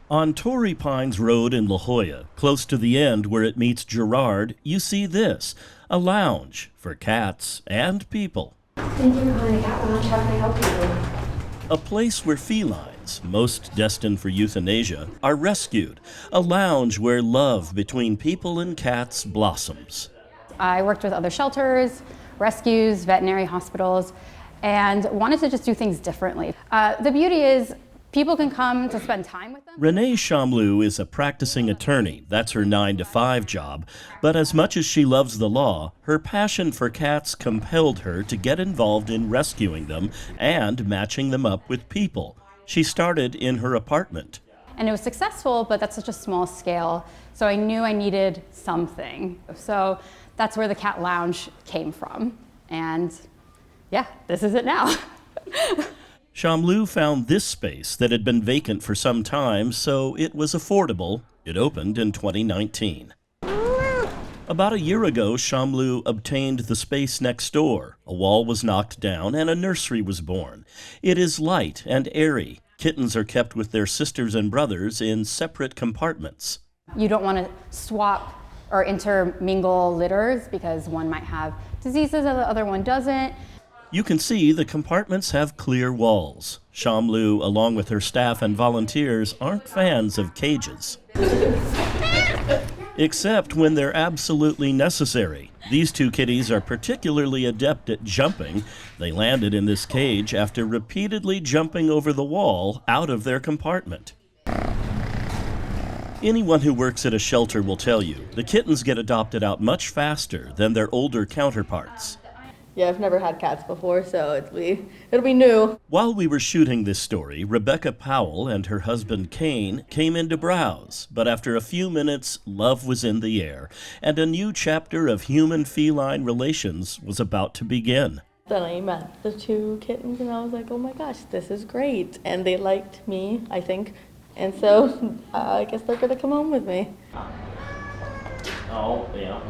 On Torrey Pines Road in La Jolla, close to the end where it meets Girard, you see this, a lounge for cats and people. Thank you for calling the Cat Lounge. How can I help you? A place where felines, most destined for euthanasia, are rescued. A lounge where love between people and cats blossoms. I worked with other shelters, rescues, veterinary hospitals, and wanted to just do things differently. The beauty is people can come to spend time with them. Renee Shamloo is a practicing attorney. That's her 9-to-5 job. But as much as she loves the law, her passion for cats compelled her to get involved in rescuing them and matching them up with people. She started in her apartment. And it was successful, but that's such a small scale. So I knew I needed something. So that's where the Cat Lounge came from. And yeah, this is it now. Shamloo found this space that had been vacant for some time, so it was affordable. It opened in 2019. About a year ago, Shamloo obtained the space next door. A wall was knocked down and a nursery was born. It is light and airy. Kittens are kept with their sisters and brothers in separate compartments. You don't want to swap or intermingle litters because one might have diseases and the other one doesn't. You can see the compartments have clear walls. Shamloo, along with her staff and volunteers, aren't fans of cages. Except when they're absolutely necessary. These two kitties are particularly adept at jumping. They landed in this cage after repeatedly jumping over the wall out of their compartment. Anyone who works at a shelter will tell you the kittens get adopted out much faster than their older counterparts. Yeah, I've never had cats before, so it'll be new. While we were shooting this story, Rebecca Powell and her husband Kane came in to browse, but after a few minutes, love was in the air, and a new chapter of human-feline relations was about to begin. Then I met the two kittens, and I was like, oh my gosh, this is great. And they liked me, I think, and so I guess they're gonna come home with me. Oh, yeah.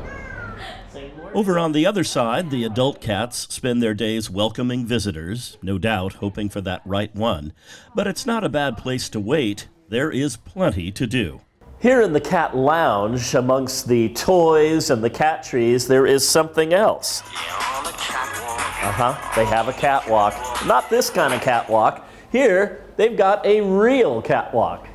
Over on the other side, the adult cats spend their days welcoming visitors, no doubt hoping for that right one. But it's not a bad place to wait. There is plenty to do. Here in the Cat Lounge, amongst the toys and the cat trees, there is something else. They have a catwalk. Not this kind of catwalk. Here, they've got a real catwalk.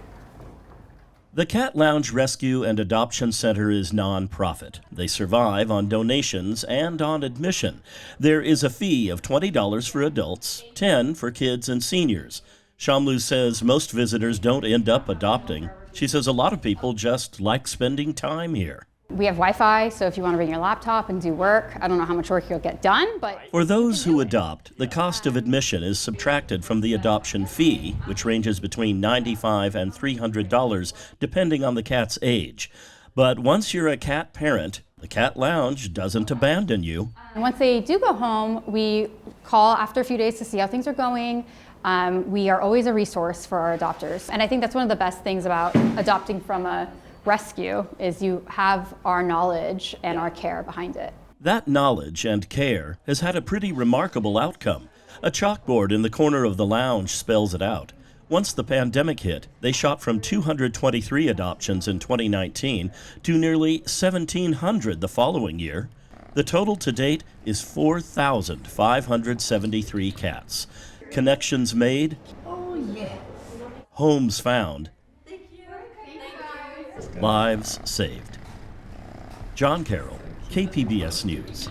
The Cat Lounge Rescue and Adoption Center is nonprofit. They survive on donations and on admission. There is a fee of $20 for adults, $10 for kids and seniors. Shamloo says most visitors don't end up adopting. She says a lot of people just like spending time here. We have Wi-Fi, so if you want to bring your laptop and do work, I don't know how much work you'll get done, but... For those who adopt, the cost of admission is subtracted from the adoption fee, which ranges between $95 and $300, depending on the cat's age. But once you're a cat parent, the Cat Lounge doesn't abandon you. Once they do go home, we call after a few days to see how things are going. We are always a resource for our adopters. And I think that's one of the best things about adopting from a rescue is you have our knowledge and our care behind it. That knowledge and care has had a pretty remarkable outcome. A chalkboard in the corner of the lounge spells it out. Once the pandemic hit, they shot from 223 adoptions in 2019 to nearly 1,700 the following year. The total to date is 4,573 cats. Connections made, homes found, lives saved. John Carroll, KPBS News.